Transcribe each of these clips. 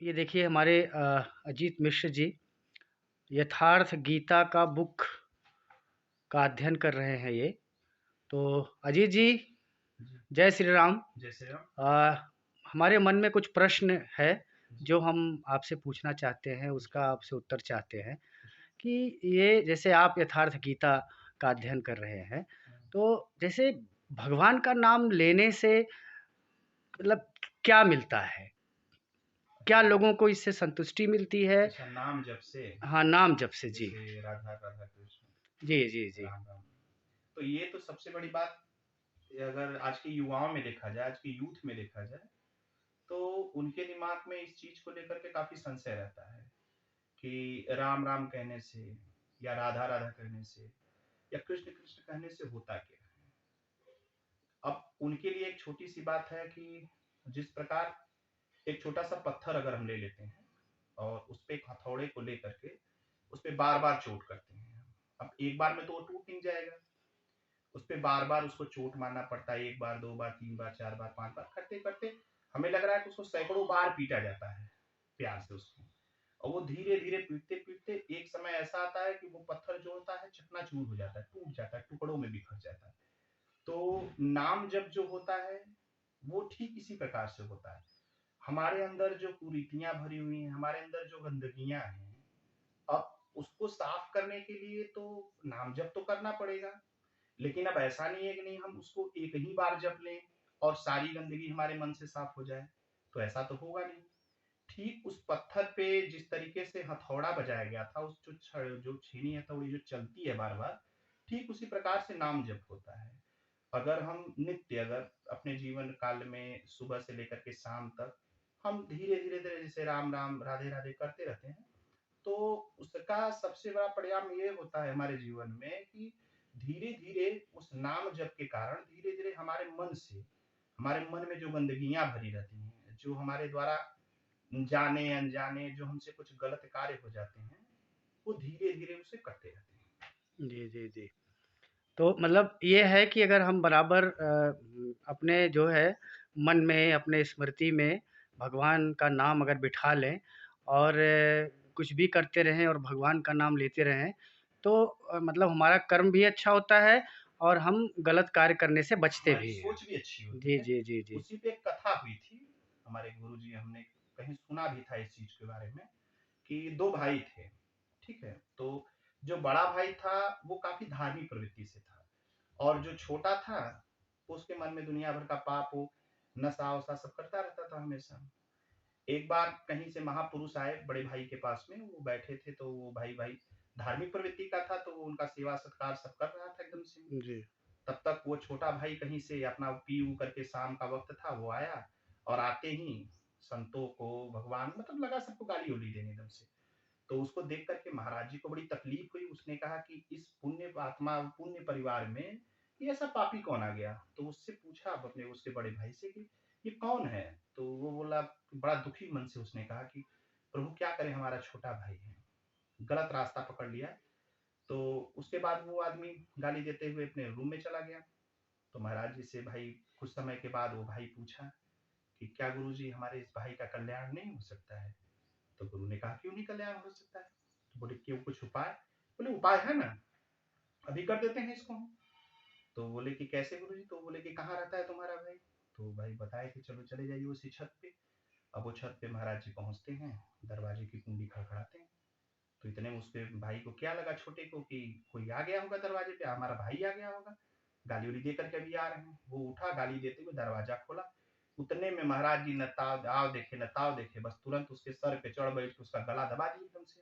ये देखिए हमारे अजीत मिश्र जी यथार्थ गीता का बुक का अध्ययन कर रहे हैं ये। तो अजीत जी, जी, जय श्री राम। जय श्री राम। अ, हमारे मन में कुछ प्रश्न है जी, जो हम आपसे पूछना चाहते हैं, उसका पूछिए, आपसे उत्तर चाहते हैं पूछिए। कि ये जैसे आप यथार्थ गीता का अध्ययन कर रहे हैं, तो जैसे भगवान का नाम लेने से मतलब क्या मिलता है? क्या अच्छा, लोगों को इससे संतुष्टि मिलती है? अच्छा नाम जप से हाँ, नाम जप से। जी। जैसे राधा राधा कृष्ण, जी, जी, जी। राम राम। तो ये तो सबसे बड़ी बात, अगर आज के युवाओं में देखा जाए, आज के यूथ में देखा जाए, तो उनके दिमाग में इस चीज को लेकर के काफी संशय रहता है कि राम राम कहने से या राधा राधा कहने से या कृष्ण कृष्ण कहने से होता क्या है। अब उनके लिए एक छोटी सी बात है कि जिस प्रकार एक छोटा सा पत्थर अगर हम ले लेते हैं और उस पे एक हथौड़े को लेकर के उस पे बार बार चोट करते हैं, अब एक बार में तो वो टूट नहीं जाएगा, उस पे बार बार उसको चोट मारना पड़ता है, एक बार दो बार तीन बार चार बार पांच बार करते करते हमें लग रहा है कि उसको सैकड़ों बार पीटा जाता है प्यार से उसको। और वो धीरे धीरे पीटते पीटते एक समय ऐसा आता है कि वो पत्थर जो होता है चकनाचूर हो जाता है, टूट जाता है, टुकड़ों में बिखर जाता है। तो नाम जब जो होता है वो ठीक इसी प्रकार से होता है। हमारे अंदर जो कुरीतियां भरी हुई हैं, हमारे अंदर जो गंदगियां हैं, अब उसको साफ करने के लिए तो नाम जप तो करना पड़ेगा। लेकिन अब ऐसा नहीं है कि नहीं हम उसको एक ही बार जप लें और सारी गंदगी हमारे मन से साफ हो जाए, तो ऐसा तो होगा नहीं। ठीक उस पत्थर पे जिस तरीके से हथौड़ा बजाया गया था, उस जो छीनी हथौड़ी जो चलती है बार बार, ठीक उसी प्रकार से नाम जप होता है। अगर हम नित्य अगर अपने जीवन काल में सुबह से लेकर के शाम तक हम धीरे धीरे धीरे जैसे राम राम राधे राधे करते रहते हैं, तो उसका सबसे बड़ा परिणाम ये होता है हमारे जीवन में कि धीरे धीरे उस नाम जप के कारण धीरे धीरे हमारे मन से, हमारे मन में जो गंदगियां भरी रहती हैं, जो हमारे द्वारा जाने अनजाने जो हमसे कुछ गलत कार्य हो जाते हैं, वो धीरे धीरे उसे करते रहते हैं। जी, जी, जी। तो मतलब ये है कि अगर हम बराबर अपने जो है मन में, अपने स्मृति में भगवान का नाम अगर बिठा लें और कुछ भी करते रहें और भगवान का नाम लेते रहें, तो मतलब हमारा कर्म भी अच्छा होता है और हम गलत कार्य करने से बचते हमारी भी हैं। सोच भी अच्छी होती जी, है। जी, जी, जी। उसी पे एक कथा हुई थी, हमारे गुरु जी, हमने कहीं सुना भी था इस चीज के बारे में कि दो भाई थे, ठीक है। तो जो बड़ा भाई था वो काफी धार्मिक प्रवृत्ति से था, और जो छोटा था उसके मन में दुनिया भर का पाप हो, नशा वशा सब करता रहता था हमेशा। एक बार कहीं से महापुरुष आए बड़े भाई के पास में, वो बैठे थे, तो वो भाई भाई धार्मिक प्रवृत्ति का था, तो वो उनका सेवा सत्कार सब कर रहा था एकदम से। जी। तब तक वो छोटा भाई कहीं से अपना पी ऊ करके, शाम का वक्त था, वो आया और आते ही संतों को, भगवान मतलब लगा सबको गाली उली देने एकदम से। तो उसको देख करके महाराज जी को बड़ी तकलीफ हुई, उसने कहा कि इस पुण्य आत्मा पुण्य परिवार में ये ऐसा पापी कौन आ गया। तो उससे पूछा अब अपने उसके बड़े भाई से कि ये कौन है। तो वो बोला, बड़ा दुखी मन से उसने कहा कि प्रभु क्या करें, हमारा छोटा भाई है, गलत रास्ता पकड़ लिया। तो उसके बाद वो आदमी गाली देते हुए अपने रूम में चला गया। तो महाराज जी से भाई कुछ समय के बाद वो भाई पूछा कि क्या गुरु जी हमारे इस भाई का कल्याण नहीं हो सकता है। तो गुरु ने कहा क्यों नहीं कल्याण हो सकता है। तो बोले क्यों, कुछ उपाय। बोले उपाय है ना, अभी कर देते हैं इसको हम। तो बोले कि कैसे गुरु जी। तो बोले कि कहाँ रहता है तुम्हारा भाई। तो भाई बताए कि चलो चले जाइए उसी छत पे। अब वो छत पे महाराज जी पहुंचते हैं, दरवाजे की कुंडी खड़खड़ाते हैं। तो इतने में उसके भाई को क्या लगा, छोटे को, कि कोई आ गया होगा दरवाजे पे, हमारा भाई आ गया होगा, गाली उली दे करके अभी आ रहे हैं। वो उठा, गाली देते हुए दरवाजा खोला। उतने में महाराज जी न ताव आओ देखे न ताव देखे, बस तुरंत उसके सर पे चढ़ बैठ के उसका गला दबा दिया एकदम से।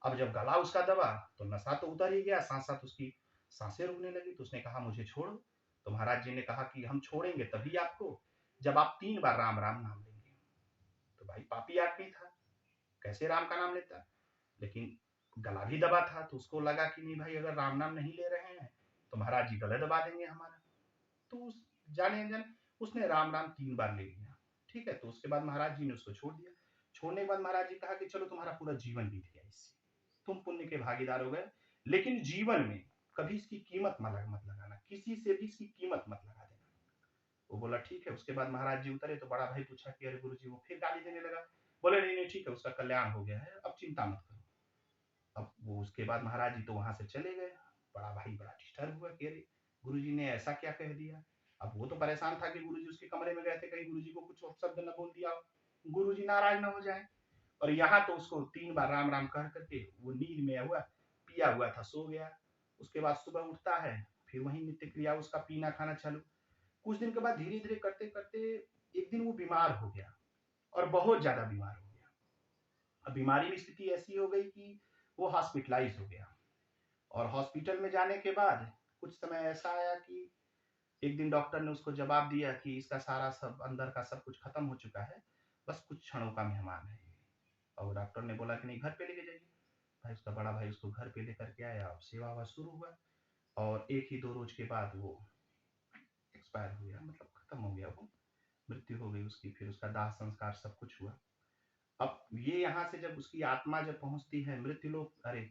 अब जब गला उसका दबा तो नशा तो उतर ही गया, साथ साथ उसकी सांसें रुकने लगी। तो उसने कहा मुझे छोड़ो। तो महाराज जी ने कहा कि हम छोड़ेंगे तभी आपको जब आप 3 बार राम राम नाम लेंगे। तो भाई पापी आदमी था, कैसे राम का नाम लेता। लेकिन गला भी दबा था, तो उसको लगा कि नहीं भाई, अगर राम नाम नहीं ले रहे हैं तो महाराज जी गला दबा देंगे हमारा। तो उस जाने अनजाने उसने राम राम 3 बार ले लिया। ठीक है, तो उसके बाद महाराज जी ने उसको छोड़ दिया। छोड़ने के बाद महाराज जी कहा कि चलो तुम्हारा पूरा जीवन बीत गया इससे, तुम पुण्य के भागीदार हो गए, लेकिन जीवन में कभी इसकी कीमत मत लगाना, किसी से भी इसकी कीमत मत लगा देना। वो बोला ठीक है। उसके बाद महाराज जी उतरे तो बड़ा भाई पूछा कि अरे गुरु जी, वो फिर गाली देने लगा। बोले नहीं नहीं ठीक है, उसका कल्याण हो गया है, अब चिंता मत करो। अब वो उसके बाद महाराज जी तो वहां से चले गए। बड़ा भाई बड़ा डिस्टर्ब हुआ कि अरे गुरु जी ने ऐसा क्या कह दिया। अब वो तो परेशान था कि गुरु जी उसके कमरे में गए थे, कहीं गुरु जी को कुछ शब्द न बोल दिया हो, गुरु जी नाराज न हो जाए। और यहाँ तो उसको 3 बार राम राम कह करके वो नींद में हुआ, पिया हुआ था, सो गया। उसके बाद सुबह उठता है, फिर वही नित्य क्रिया उसका पीना खाना चालू। कुछ दिन के बाद धीरे धीरे करते करते एक दिन वो बीमार हो गया, और बहुत ज्यादा बीमार हो गया। अब बीमारी की स्थिति ऐसी हो गई कि वो हॉस्पिटलाइज हो गया। और हॉस्पिटल में जाने के बाद कुछ समय ऐसा आया कि एक दिन डॉक्टर ने उसको जवाब दिया कि इसका सारा सब अंदर का सब कुछ खत्म हो चुका है, बस कुछ क्षणों का मेहमान है। और डॉक्टर ने बोला कि नहीं, घर पे लेके जाइए। भाई उसका बड़ा भाई उसको घर पे लेकर के आया, अब सेवा हुआ शुरू हुआ। और एक ही 2 रोज के बाद वो एक्सपायर हो गया, मतलब खत्म हो गया, वो मृत्यु हो गई उसकी। फिर उसका दाह संस्कार सब कुछ हुआ। अब ये यहाँ से जब उसकी आत्मा जब पहुंचती है मृत्यु लोक, अरे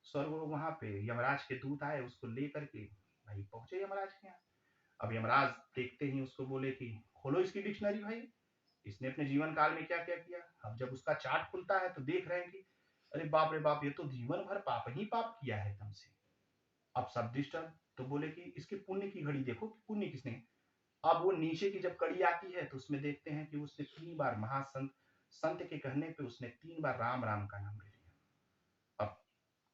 स्वर्ग, वहां पे यमराज के दूत आए उसको लेकर के, भाई पहुंचे यमराज के यहाँ। अब यमराज देखते ही उसको बोले कि खोलो इसकी डिक्शनरी भाई, इसने अपने जीवन काल में क्या क्या किया। अब जब उसका चार्ट खुलता है तो देख रहे हैं कि अरे बाप रे बाप, ये तो जीवन भर पाप ही पाप किया है एकदम से। अब सब डिस्टर्ब, तो बोले कि इसके पुण्य की घड़ी देखो कि पुण्य किसने। अब वो नीचे की जब कड़ी आती है तो उसमें देखते हैं कि उसने 3 बार महासंत संत के कहने पे उसने 3 बार राम राम का नाम ले लिया। अब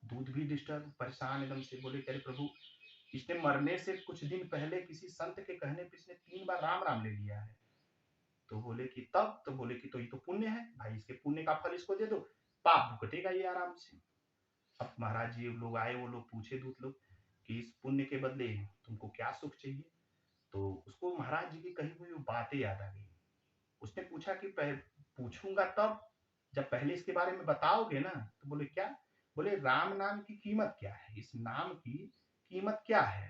दूध भी डिस्टर्ब, परेशान एकदम से, बोले अरे प्रभु, इसने मरने से कुछ दिन पहले किसी संत के कहने पे इसने 3 बार राम राम ले लिया है। तो बोले कि तब, तो बोले कि तो ये तो पुण्य है भाई, इसके पुण्य का फल इसको दे दो, पाप भुगतेगा ये आराम से। अब महाराज जी लोग आए, वो लोग पूछे दूत लोग कि इस पुण्य के बदले तुमको क्या सुख चाहिए। तो उसको महाराज जी की कही हुई वो बातें याद आ गई। उसने पूछा कि पूछूंगा तब जब पहले इसके बारे में बताओगे ना। तो बोले क्या। बोले राम नाम की कीमत क्या है, इस नाम की कीमत क्या है।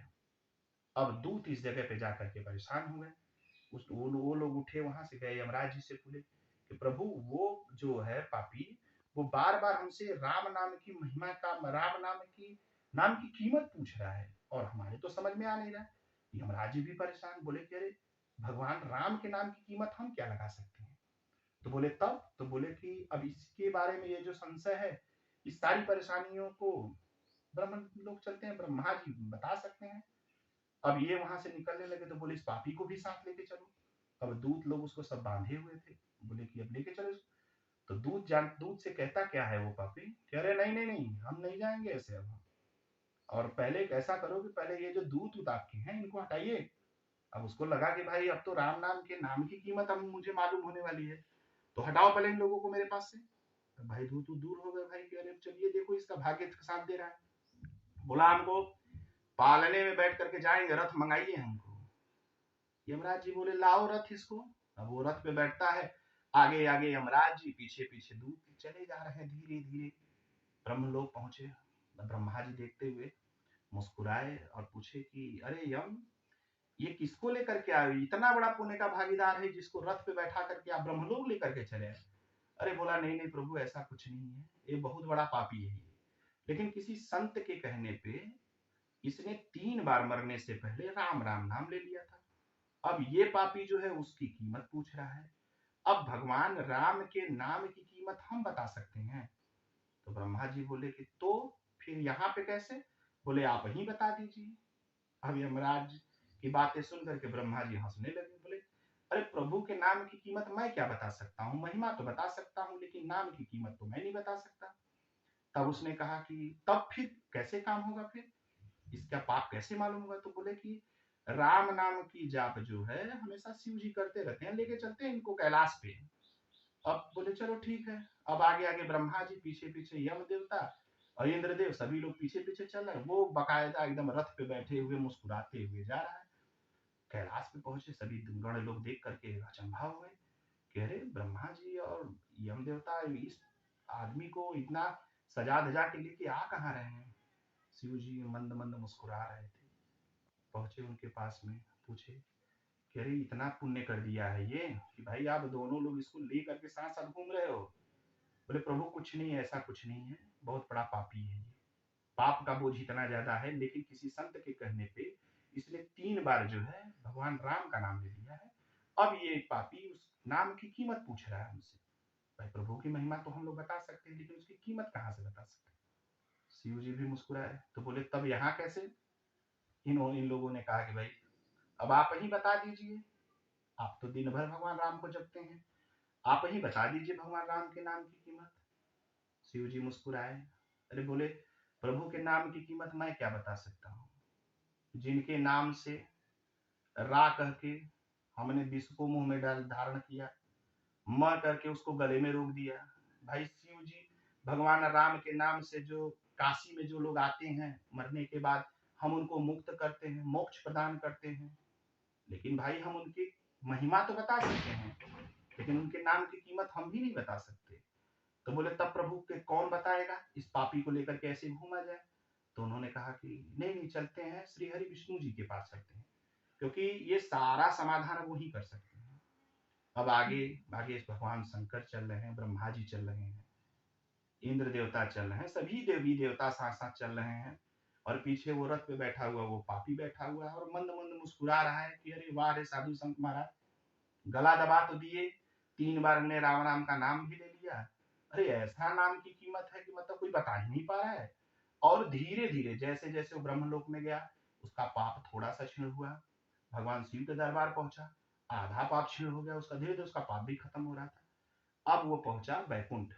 अब दूत इस जगह पे जाकर के परेशान हुए। उस वो लोग उठे, वहां से गए यमराज जी से बोले कि प्रभु, वो जो है पापी, वो बार बार हमसे राम नाम की महिमा का, राम नाम की कीमत पूछ रहा है, और हमारे तो समझ में आ नहीं रहा। यमराज जी भी परेशान, बोले कि अरे भगवान राम के नाम की कीमत हम क्या लगा सकते हैं। तो बोले तब, तो बोले कि अब इसके बारे में ये जो संशय है, इस सारी परेशानियों को ब्रह्म लोग चलते हैं, ब्रह्मा जी बता सकते हैं। अब ये वहां से निकलने लगे तो बोले इस पापी को भी साथ लेके चलो। अब दूत लोग उसको सब बांधे हुए थे, बोले कि अब लेके चलो। तो दूत से कहता क्या है वो पापी, कह रहे नहीं नहीं नहीं, हम नहीं जाएंगे ऐसे अब। और पहले ऐसा करो कि पहले ये जो दूत दूत आपके हैं इनको हटाइए। अब उसको लगा कि भाई अब तो राम नाम के नाम की कीमत अब मुझे मालूम होने वाली है, तो हटाओ पहले इन लोगों को मेरे पास से। तो भाई दूत दूर हो गए, भाई कह रहे चलिए देखो इसका भाग्य साथ दे रहा है। बोला हमको पालने में बैठ करके जाएंगे, रथ मंगाइए हमको। यमराज जी बोले लाओ रथ इसको। अब वो रथ पे बैठता है, आगे आगे यमराज जी, पीछे पीछे दूत चले जा रहे हैं धीरे धीरे। ब्रह्मलोक पहुंचे। ब्रह्मा जी देखते हुए मुस्कुराए और पूछे कि अरे यम, ये किसको लेकर के आए, इतना बड़ा पुण्य का भागीदार है जिसको रथ पे बैठा करके आप ब्रह्मलोक लेकर के चले आए। अरे बोला नहीं नहीं प्रभु, ऐसा कुछ नहीं है, ये बहुत बड़ा पापी है ये, लेकिन किसी संत के कहने पे इसने 3 बार मरने से पहले राम राम नाम ले लिया था। अब ये पापी जो है उसकी कीमत पूछ रहा है। अब भगवान राम के नाम की कीमत हम बता सकते हैं। तो ब्रह्मा जी बोले कि तो फिर यहाँ पे कैसे। बोले आप ही बता दीजिए। अब यमराज की बातें सुन करके ब्रह्मा जी हंसने लगे, बोले अरे प्रभु के नाम की कीमत मैं क्या बता सकता हूँ, महिमा तो बता सकता हूँ लेकिन नाम की कीमत तो मैं नहीं बता सकता। तब उसने कहा कि तब फिर कैसे काम होगा, फिर इसका पाप कैसे मालूम होगा। तो बोले कि राम नाम की जाप जो है हमेशा शिव जी करते रहते हैं, लेके चलते हैं इनको कैलाश पे। अब बोले चलो ठीक है। अब आगे आगे ब्रह्मा जी, पीछे पीछे यम देवता और इंद्रदेव, सभी लोग पीछे पीछे चल रहे हैं। वो बकायदा एकदम रथ पे बैठे हुए मुस्कुराते हुए जा रहा है। कैलाश पे पहुंचे, सभी गण लोग देख करके अचंभा हुए, कह रहे ब्रह्मा जी और यम देवता इस आदमी को इतना सजा धजा के लेके आ कहाँ रहे हैं। शिव जी मंद मंद मुस्कुरा रहे थे। पहुंचे उनके पास में, पूछे कि अरे इतना पुण्य कर दिया है ये कि भाई आप दोनों लोग इसको ले करके साथ साथ घूम रहे हो। बोले प्रभु कुछ नहीं है, ऐसा कुछ नहीं है, बहुत बड़ा पापी है ये, पाप का बोझ इतना ज्यादा है, लेकिन किसी संत के कहने पे इसने 3 बार जो है भगवान राम का नाम ले लिया है। अब ये पापी उस नाम की कीमत पूछ रहा है हमसे। भाई प्रभु की महिमा तो हम लोग बता सकते हैं, लेकिन उसकी कीमत कहाँ से बता सकते हैं? शिव जी भी मुस्कुराए, तो बोले तब यहाँ कैसे? इन लोगों ने कहा कि भाई अब आप ही बता दीजिए, आप तो दिन भर भगवान राम को जपते हैं, आप ही बता दीजिए भगवान राम के नाम की कीमत। शिव जी मुस्कुराए, अरे बोले प्रभु के नाम की कीमत मैं क्या बता सकता हूँ, जिनके नाम से रा कह के हमने विष को मुंह में डाल धारण किया, म करके उसको गले में रोक दिया। भाई शिव जी भगवान राम के नाम से जो काशी में जो लोग आते हैं मरने के बाद, हम उनको मुक्त करते हैं, मोक्ष प्रदान करते हैं। लेकिन भाई हम उनकी महिमा तो बता सकते हैं, लेकिन उनके नाम की कीमत हम भी नहीं बता सकते। तो बोले तब प्रभु के कौन बताएगा, इस पापी को लेकर कैसे घूमा जाए? तो उन्होंने कहा कि नहीं नहीं, चलते हैं श्री हरि विष्णु जी के पास चलते हैं, क्योंकि ये सारा समाधान वो ही कर सकते हैं। अब आगे आगे भगवान शंकर चल रहे हैं, ब्रह्मा जी चल रहे हैं, इंद्र देवता चल रहे हैं, सभी देवी देवता साथ साथ चल रहे हैं, और पीछे वो रथ पे बैठा हुआ वो पापी बैठा हुआ है और मंद मंद मुस्कुरा रहा है कि अरे वाह रे साधु संत महाराज, गला दबा तो दिए, 3 बार हमने राम राम का नाम भी ले लिया, अरे ऐसा नाम की कीमत है कि मतलब कोई बता ही नहीं पा रहा है। और धीरे धीरे जैसे जैसे वो ब्रह्मलोक में गया, उसका पाप थोड़ा सा क्षीण हुआ, भगवान शिव के दरबार पहुंचा, आधा पाप क्षीण हो गया उसका, धीरे धीरे उसका पाप भी खत्म हो रहा था। अब वो पहुंचा बैकुंठ,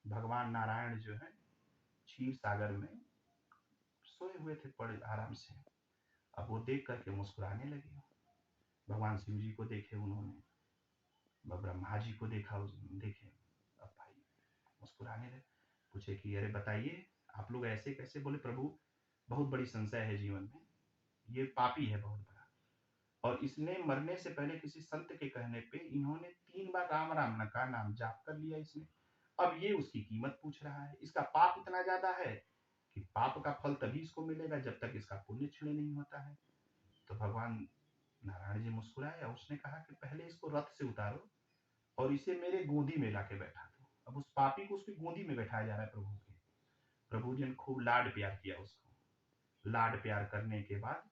भगवान नारायण जो है क्षीर सागर में सोए हुए थे बड़े आराम से। अब वो देख करके मुस्कुराने लगे, भगवान शिव जी को देखे उन्होंने, ब्रह्मा जी को देखा, देखे, अब भाई मुस्कुराने लगे, पूछे कि अरे बताइए आप लोग ऐसे कैसे? बोले प्रभु बहुत बड़ी संशय है जीवन में, ये पापी है बहुत बड़ा, और इसने मरने से पहले किसी संत के कहने पे इन्होंने 3 बार राम राम का नाम जाप कर लिया इसने, अब ये उसकी कीमत पूछ रहा है, इसका पाप इतना ज्यादा है कि पाप का फल तभी इसको मिलेगा जब तक इसका पुण्य क्षीण नहीं होता है। तो भगवान नारायण जी मुस्कुराए और उसने कहा कि पहले इसको रथ से उतारो और इसे मेरे गोदी में लाके बैठा दो। अब उस पापी को उसकी गोदी में बैठाया जा रहा है प्रभु के। प्रभु जी ने खूब लाड प्यार किया उसको, लाड प्यार करने के बाद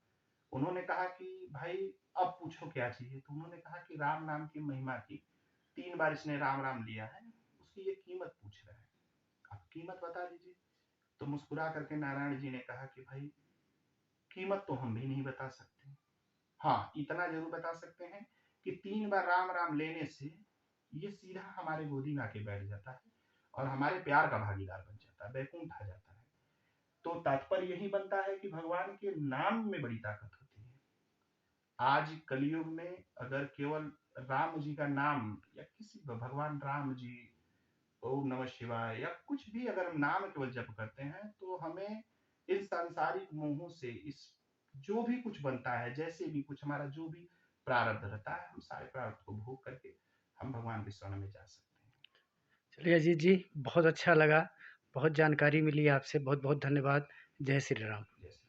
उन्होंने कहा कि भाई अब पूछो क्या चाहिए? तो उन्होंने कहा कि राम नाम की महिमा की, 3 बार इसने राम राम लिया है, उसकी ये कीमत पूछ रहा है, आप कीमत बता दीजिए। तो मुस्कुरा करके नारायण जी ने कहा कि भाई कीमत तो हम भी नहीं बता सकते, हाँ इतना जरूर बता सकते हैं कि 3 बार राम राम लेने से ये सीधा हमारे गोदी में आके बैठ जाता है और हमारे प्यार का भागीदार बन जाता है, बैकुंठ आ जाता है। तो तात्पर्य यही बनता है कि भगवान के नाम में बड़ी ताकत होती है। आज कलयुग में अगर केवल राम जी का नाम या किसी भगवान राम जी, ओम नमः शिवाय या कुछ भी अगर हम नाम केवल जप करते हैं तो हमें इन सांसारिक मोहों से, इस जो भी कुछ बनता है, जैसे भी कुछ हमारा जो भी प्रारब्ध रहता है, हम सारे प्रारब्ध को भोग करके हम भगवान के शरण में जा सकते हैं। चलिए अजीत जी, बहुत अच्छा लगा, बहुत जानकारी मिली आपसे, बहुत-बहुत धन्यवाद। जय श्री राम। जैसे